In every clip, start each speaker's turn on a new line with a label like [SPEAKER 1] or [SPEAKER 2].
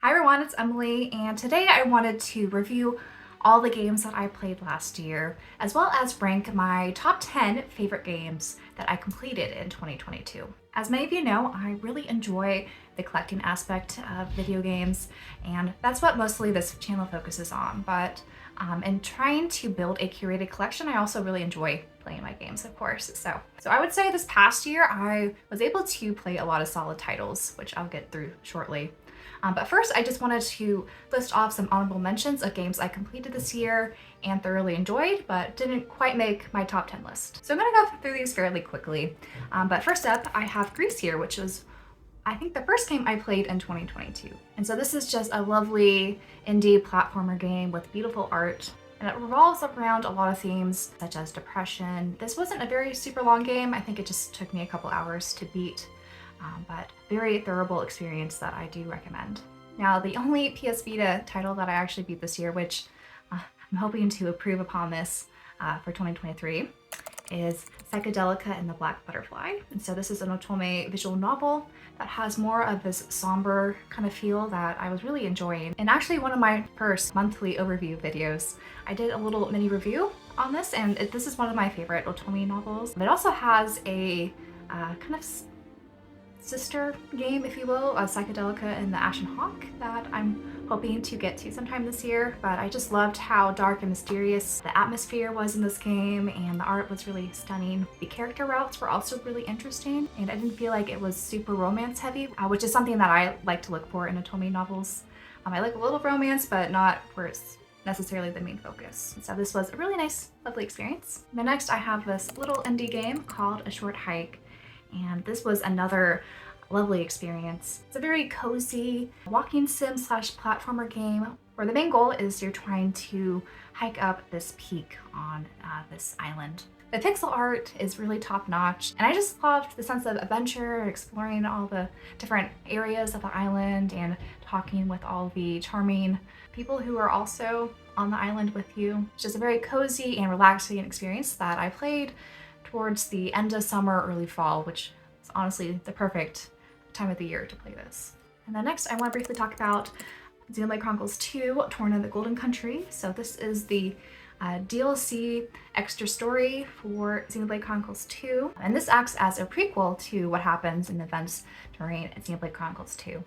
[SPEAKER 1] Hi everyone, it's Emily, and today I wanted to review all the games that I played last year, as well as rank my top 10 favorite games that I completed in 2022. As many of you know, I really enjoy the collecting aspect of video games, and that's what mostly this channel focuses on. But in trying to build a curated collection, I also really enjoy playing my games, of course. So I would say this past year, I was able to play a lot of solid titles, which I'll get through shortly. But first, I just wanted to list off some honorable mentions of games I completed this year and thoroughly enjoyed, but didn't quite make my top 10 list. So I'm gonna go through these fairly quickly. But first up, I have Greece here, which was, I think, the first game I played in 2022. And so this is just a lovely indie platformer game with beautiful art. And it revolves around a lot of themes such as depression. This wasn't a very super long game. I think it just took me a couple hours to beat. But very thorough experience that I do recommend. Now, the only PS Vita title that I actually beat this year, which I'm hoping to improve upon this for 2023, is Psychedelica and the Black Butterfly. And so this is an otome visual novel that has more of this somber kind of feel that I was really enjoying. And actually one of my first monthly overview videos, I did a little mini review on this, and this is one of my favorite otome novels. It also has a kind of sister game, if you will, of Psychedelica and the Ashen Hawk that I'm hoping to get to sometime this year. But I just loved how dark and mysterious the atmosphere was in this game, and the art was really stunning. The character routes were also really interesting, and I didn't feel like it was super romance heavy, which is something that I like to look for in otome novels. I like a little romance, but not where it's necessarily the main focus. So this was a really nice, lovely experience. And then next I have this little indie game called A Short Hike. And this was another lovely experience. It's a very cozy walking sim / platformer game where the main goal is you're trying to hike up this peak on this island. The pixel art is really top notch, and I just loved the sense of adventure, exploring all the different areas of the island and talking with all the charming people who are also on the island with you. It's just a very cozy and relaxing experience that I played towards the end of summer, early fall, which is honestly the perfect time of the year to play this. And then next I want to briefly talk about Xenoblade Chronicles 2, Torn in the Golden Country. So this is the DLC extra story for Xenoblade Chronicles 2, and this acts as a prequel to what happens in events during Xenoblade Chronicles 2.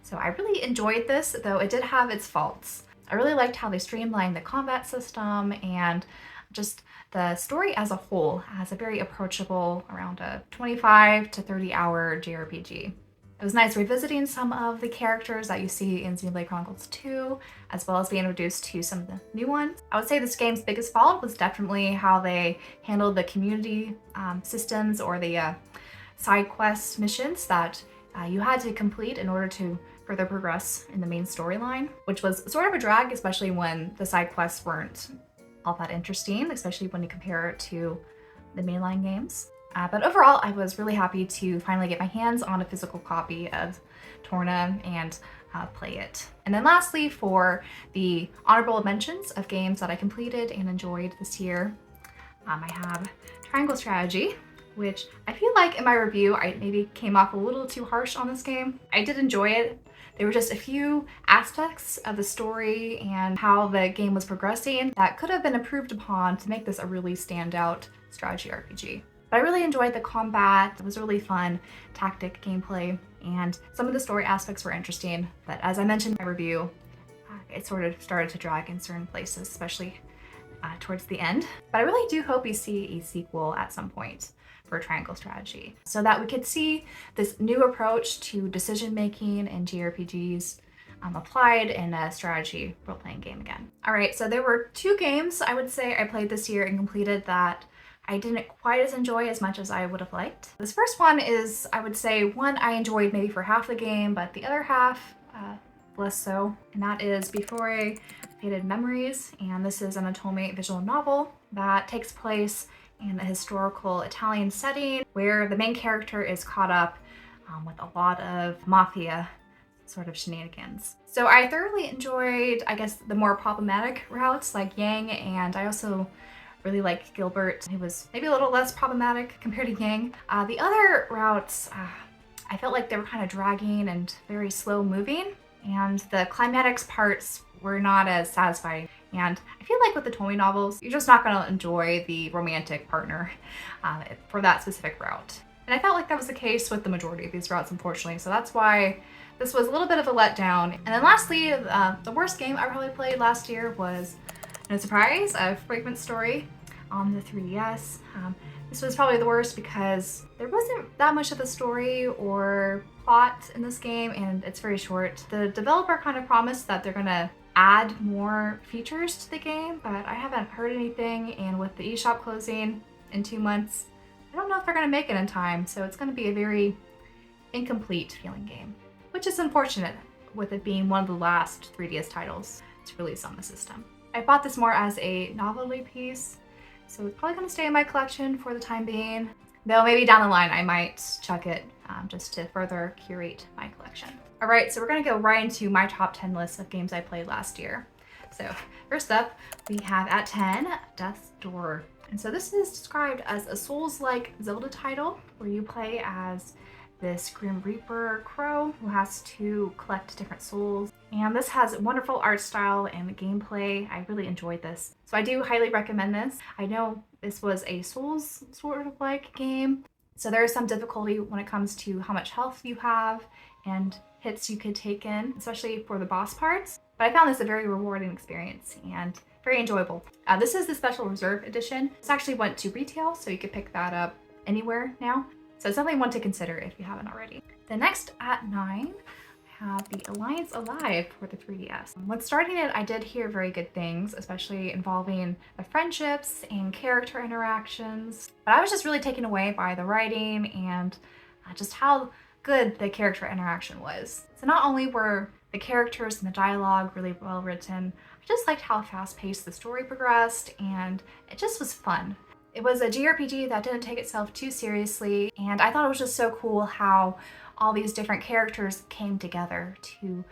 [SPEAKER 1] So I really enjoyed this, though it did have its faults. I really liked how they streamlined the combat system, and just the story as a whole has a very approachable, around a 25 to 30 hour JRPG. It was nice revisiting some of the characters that you see in Xenoblade Chronicles 2, as well as being introduced to some of the new ones. I would say this game's biggest fault was definitely how they handled the community systems, or the side quest missions that you had to complete in order to further progress in the main storyline, which was sort of a drag, especially when the side quests weren't all that interesting, especially when you compare it to the mainline games. But overall, I was really happy to finally get my hands on a physical copy of Torna and play it. And then lastly, for the honorable mentions of games that I completed and enjoyed this year, I have Triangle Strategy, which I feel like in my review, I maybe came off a little too harsh on this game. I did enjoy it. There were just a few aspects of the story and how the game was progressing that could have been improved upon to make this a really standout strategy RPG. But I really enjoyed the combat. It was really fun tactic gameplay, and some of the story aspects were interesting. But as I mentioned in my review, it sort of started to drag in certain places, especially towards the end. But I really do hope we see a sequel at some point for Triangle Strategy, so that we could see this new approach to decision making in JRPGs applied in a strategy role-playing game again. All right, so there were two games I would say I played this year and completed that I didn't quite as enjoy as much as I would have liked. This first one is, I would say, one I enjoyed maybe for half the game, but the other half less so, and that is Before Faded Memories. And this is an otome visual novel that takes place in a historical Italian setting where the main character is caught up with a lot of mafia sort of shenanigans. So I thoroughly enjoyed, I guess, the more problematic routes like Yang, and I also really liked Gilbert, who was maybe a little less problematic compared to Yang. The other routes, I felt like they were kind of dragging and very slow moving, and the climatics parts were not as satisfying. And I feel like with the Tomy novels, you're just not going to enjoy the romantic partner for that specific route. And I felt like that was the case with the majority of these routes, unfortunately. So that's why this was a little bit of a letdown. And then lastly, the worst game I probably played last year was, no surprise, a Fragment Story on the 3DS. This was probably the worst because there wasn't that much of a story or plot in this game, and it's very short. The developer kind of promised that they're gonna add more features to the game, but I haven't heard anything, and with the eShop closing in 2 months, I don't know if they're gonna make it in time, so it's gonna be a very incomplete feeling game, which is unfortunate with it being one of the last 3DS titles to release on the system. I bought this more as a novelty piece, so it's probably gonna stay in my collection for the time being, though maybe down the line I might chuck it just to further curate my collection. All right, so we're gonna go right into my top 10 list of games I played last year. So first up, we have at 10, Death's Door. And so this is described as a Souls-like Zelda title where you play as this Grim Reaper crow who has to collect different souls. And this has wonderful art style and gameplay. I really enjoyed this. So I do highly recommend this. I know this was a Souls sort of like game, so there is some difficulty when it comes to how much health you have and hits you could take in, especially for the boss parts. But I found this a very rewarding experience and very enjoyable. This is the Special Reserve Edition. This actually went to retail, so you could pick that up anywhere now. So it's definitely one to consider if you haven't already. The next at 9, I have the Alliance Alive for the 3DS. When starting it, I did hear very good things, especially involving the friendships and character interactions. But I was just really taken away by the writing and just how good the character interaction was. So not only were the characters and the dialogue really well written, I just liked how fast-paced the story progressed, and it just was fun. It was a JRPG that didn't take itself too seriously, and I thought it was just so cool how all these different characters came together to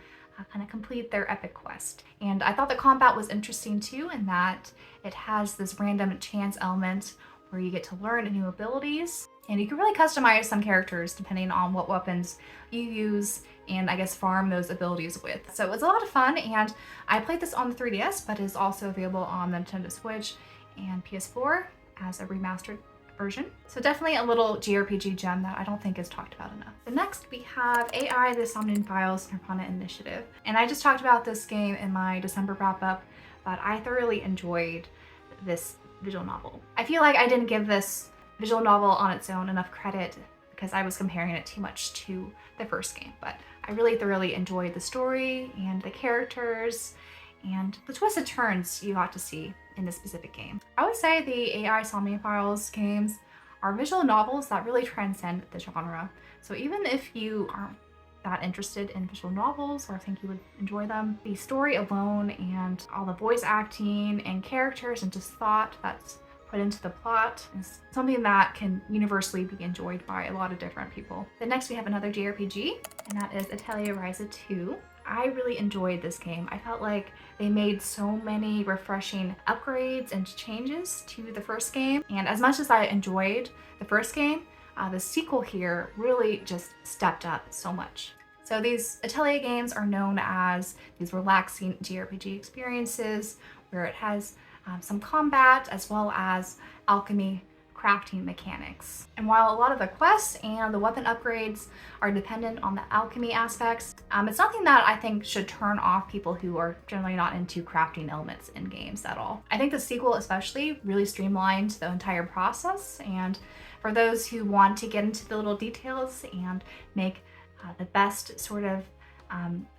[SPEAKER 1] kind of complete their epic quest. And I thought the combat was interesting too, in that it has this random chance element where you get to learn new abilities, and you can really customize some characters depending on what weapons you use and I guess farm those abilities with. So it was a lot of fun, and I played this on the 3DS, but is also available on the Nintendo Switch and PS4 as a remastered version. So definitely a little JRPG gem that I don't think is talked about enough. The next we have AI, the Somnium Files Nirvana Initiative. And I just talked about this game in my December wrap up, but I thoroughly enjoyed this visual novel. I feel like I didn't give this visual novel on its own enough credit because I was comparing it too much to the first game, but I really thoroughly enjoyed the story and the characters and the twisted turns you got to see in this specific game. I would say the AI Somnium Files games are visual novels that really transcend the genre. So even if you aren't that interested in visual novels or think you would enjoy them, the story alone and all the voice acting and characters and just thought that's put into the plot is something that can universally be enjoyed by a lot of different people. Then next we have another JRPG, and that is Atelier Ryza 2. I really enjoyed this game. I felt like they made so many refreshing upgrades and changes to the first game. And as much as I enjoyed the first game, the sequel here really just stepped up so much. So these Atelier games are known as these relaxing JRPG experiences where it has some combat as well as alchemy crafting mechanics. And while a lot of the quests and the weapon upgrades are dependent on the alchemy aspects, it's something that I think should turn off people who are generally not into crafting elements in games at all. I think the sequel especially really streamlined the entire process, and for those who want to get into the little details and make the best sort of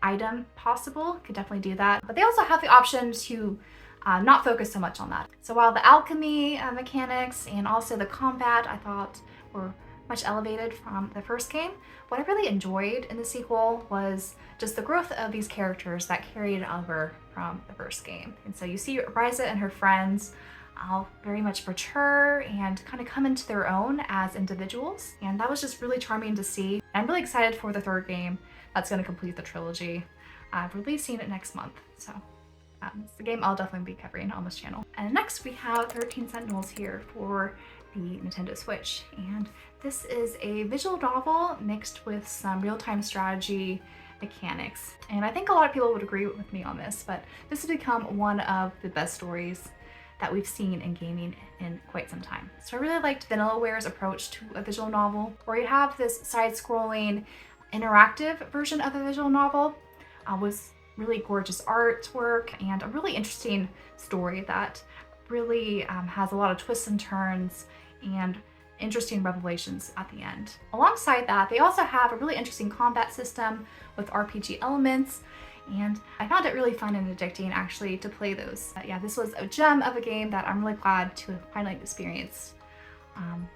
[SPEAKER 1] item possible could definitely do that. But they also have the option to not focus so much on that. So while the alchemy mechanics and also the combat I thought were much elevated from the first game, what I really enjoyed in the sequel was just the growth of these characters that carried over from the first game. And so you see Ryza and her friends all very much mature and kind of come into their own as individuals, and that was just really charming to see. I'm really excited for the third game that's going to complete the trilogy, releasing it next month. So it's the game I'll definitely be covering on this channel. And next we have 13 Sentinels here for the Nintendo Switch. And this is a visual novel mixed with some real-time strategy mechanics. And I think a lot of people would agree with me on this, but this has become one of the best stories that we've seen in gaming in quite some time. So I really liked Vanillaware's approach to a visual novel, where you have this side-scrolling interactive version of a visual novel with really gorgeous artwork and a really interesting story that really has a lot of twists and turns and interesting revelations at the end. Alongside that, they also have a really interesting combat system with RPG elements, and I found it really fun and addicting actually to play those. Yeah, this was a gem of a game that I'm really glad to finally experience,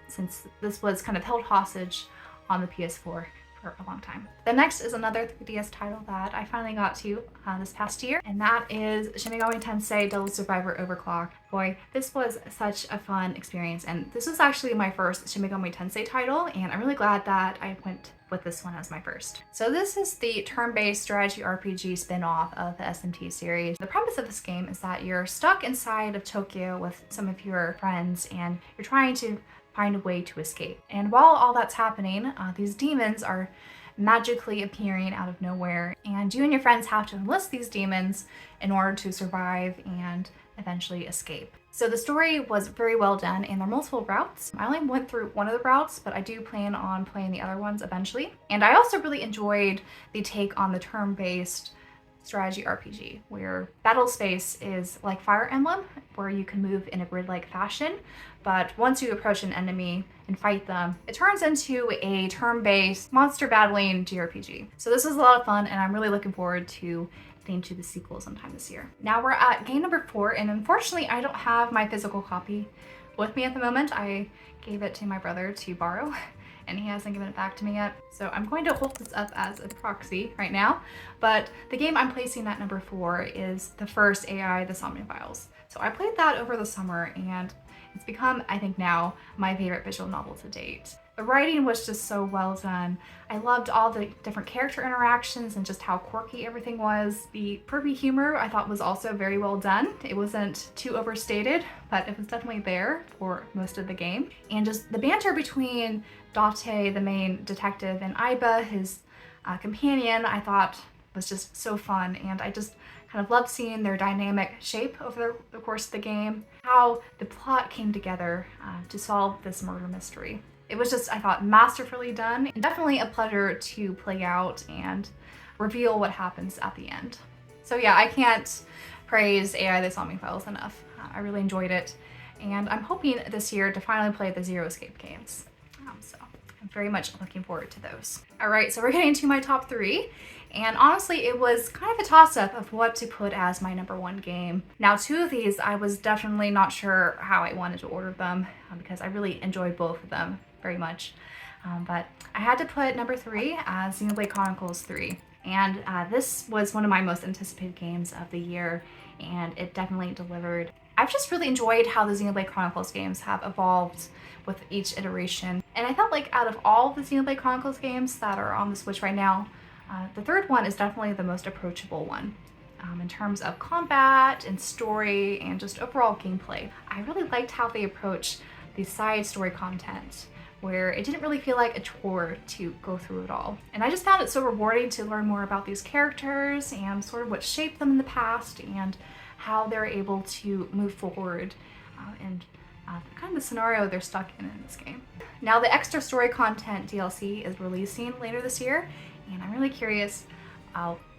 [SPEAKER 1] since this was kind of held hostage on the PS4 for a long time. The next is another 3DS title that I finally got to this past year, and that is Shin Megami Tensei Devil Survivor Overclock. Boy, this was such a fun experience, and this was actually my first Shin Megami Tensei title, and I'm really glad that I went with this one as my first. So this is the turn-based strategy RPG spin-off of the SMT series. The premise of this game is that you're stuck inside of Tokyo with some of your friends, and you're trying to find a way to escape. And while all that's happening, these demons are magically appearing out of nowhere, and you and your friends have to enlist these demons in order to survive and eventually escape. So the story was very well done, and there are multiple routes. I only went through one of the routes, but I do plan on playing the other ones eventually. And I also really enjoyed the take on the turn-based strategy RPG, where battle space is like Fire Emblem, where you can move in a grid-like fashion, but once you approach an enemy and fight them, it turns into a turn-based monster battling JRPG. So this was a lot of fun, and I'm really looking forward to getting to the sequel sometime this year. Now we're at game number 4, and unfortunately I don't have my physical copy with me at the moment. I gave it to my brother to borrow, and he hasn't given it back to me yet. So I'm going to hold this up as a proxy right now. But the game I'm placing at number 4 is the first AI, The Somnium Files. So I played that over the summer, and it's become, I think now, my favorite visual novel to date. The writing was just so well done. I loved all the different character interactions and just how quirky everything was. The pervy humor I thought was also very well done. It wasn't too overstated, but it was definitely there for most of the game. And just the banter between Date, the main detective, and Aiba, his companion, I thought was just so fun, and I just kind of loved seeing their dynamic shape over the course of the game, how the plot came together to solve this murder mystery. It was just, I thought, masterfully done, and definitely a pleasure to play out and reveal what happens at the end. So yeah, I can't praise AI The Somnium Files enough. I really enjoyed it, and I'm hoping this year to finally play the Zero Escape games. So I'm very much looking forward to those. All right, so we're getting to my top 3. And honestly, it was kind of a toss-up of what to put as my number 1 game. Now, 2 of these, I was definitely not sure how I wanted to order them because I really enjoyed both of them very much. But I had to put number 3 as Xenoblade Chronicles 3. And this was one of my most anticipated games of the year, and it definitely delivered. I've just really enjoyed how the Xenoblade Chronicles games have evolved with each iteration. And I felt like out of all the Xenoblade Chronicles games that are on the Switch right now, the third one is definitely the most approachable one in terms of combat and story and just overall gameplay. I really liked how they approached the side story content, where it didn't really feel like a chore to go through it all. And I just found it so rewarding to learn more about these characters and sort of what shaped them in the past and how they're able to move forward and kind of the scenario they're stuck in this game. Now the extra story content DLC is releasing later this year, and I'm really curious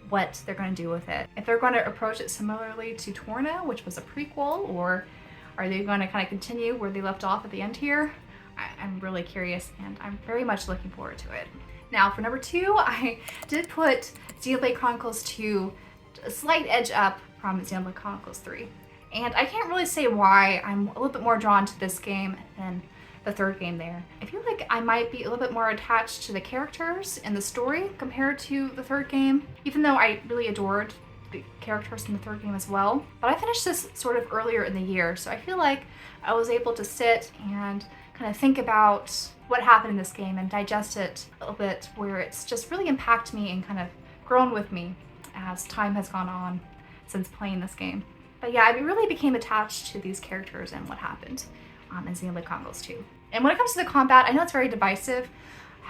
[SPEAKER 1] what they're going to do with it. If they're going to approach it similarly to Torna, which was a prequel, or are they going to kind of continue where they left off at the end here? I'm really curious, and I'm very much looking forward to it. Now for number 2, I did put Xenoblade Chronicles 2 a slight edge up from Xenoblade Chronicles 3. And I can't really say why I'm a little bit more drawn to this game than the third game there. I feel like I might be a little bit more attached to the characters and the story compared to the third game, even though I really adored the characters in the third game as well. But I finished this sort of earlier in the year, so I feel like I was able to sit and kind of think about what happened in this game and digest it a little bit, where it's just really impacted me and kind of grown with me as time has gone on since playing this game. But yeah, I really became attached to these characters and what happened in Xenoblade Chronicles 2. And when it comes to the combat, I know it's very divisive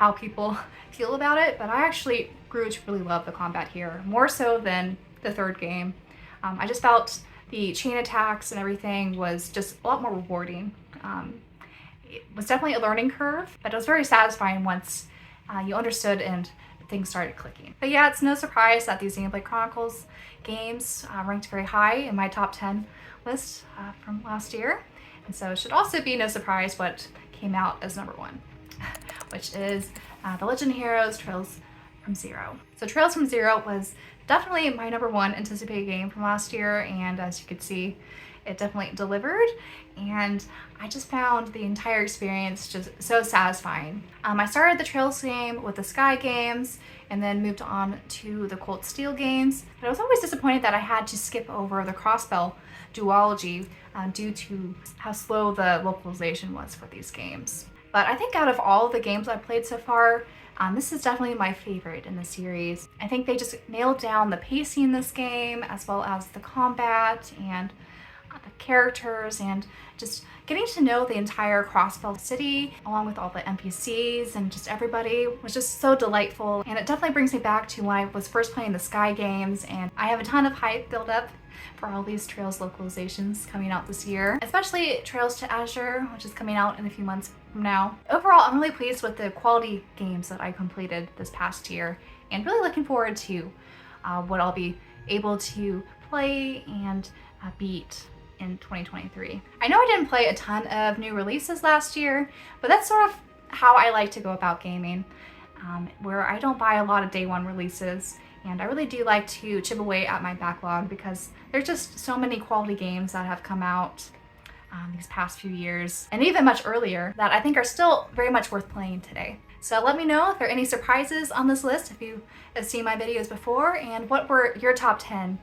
[SPEAKER 1] how people feel about it, but I actually grew to really love the combat here, more so than the third game. I just felt the chain attacks and everything was just a lot more rewarding. It was definitely a learning curve, but it was very satisfying once you understood and things started clicking. But yeah, it's no surprise that these Xenoblade Chronicles games ranked very high in my top 10 list from last year. And so it should also be no surprise what came out as number 1, which is The Legend of Heroes Trails from Zero. So Trails from Zero was definitely my number 1 anticipated game from last year, and as you could see, it definitely delivered, and I just found the entire experience just so satisfying. I started the Trails game with the Sky games and then moved on to the Cold Steel games, but I was always disappointed that I had to skip over the Crossbell duology due to how slow the localization was for these games. But I think out of all the games I've played so far, this is definitely my favorite in the series. I think they just nailed down the pacing in this game, as well as the combat and the characters, and just getting to know the entire Crossbell city along with all the NPCs and just everybody was just so delightful. And it definitely brings me back to when I was first playing the Sky games, and I have a ton of hype built up for all these Trails localizations coming out this year, especially Trails to Azure, which is coming out in a few months from now. Overall, I'm really pleased with the quality games that I completed this past year, and really looking forward to what I'll be able to play and beat in 2023. I know I didn't play a ton of new releases last year, but that's sort of how I like to go about gaming, where I don't buy a lot of day one releases, and I really do like to chip away at my backlog because there's just so many quality games that have come out these past few years, and even much earlier, that I think are still very much worth playing today. So let me know if there are any surprises on this list, if you have seen my videos before, and what were your top 10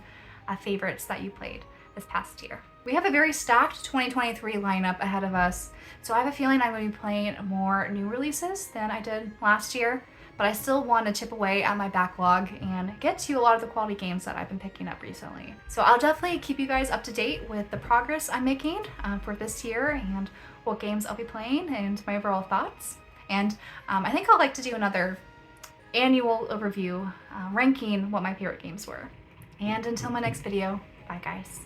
[SPEAKER 1] favorites that you played this past year. We have a very stacked 2023 lineup ahead of us, so I have a feeling I'm going to be playing more new releases than I did last year, but I still want to chip away at my backlog and get to a lot of the quality games that I've been picking up recently. So I'll definitely keep you guys up to date with the progress I'm making for this year and what games I'll be playing and my overall thoughts. And I think I'd like to do another annual overview ranking what my favorite games were. And until my next video, bye guys.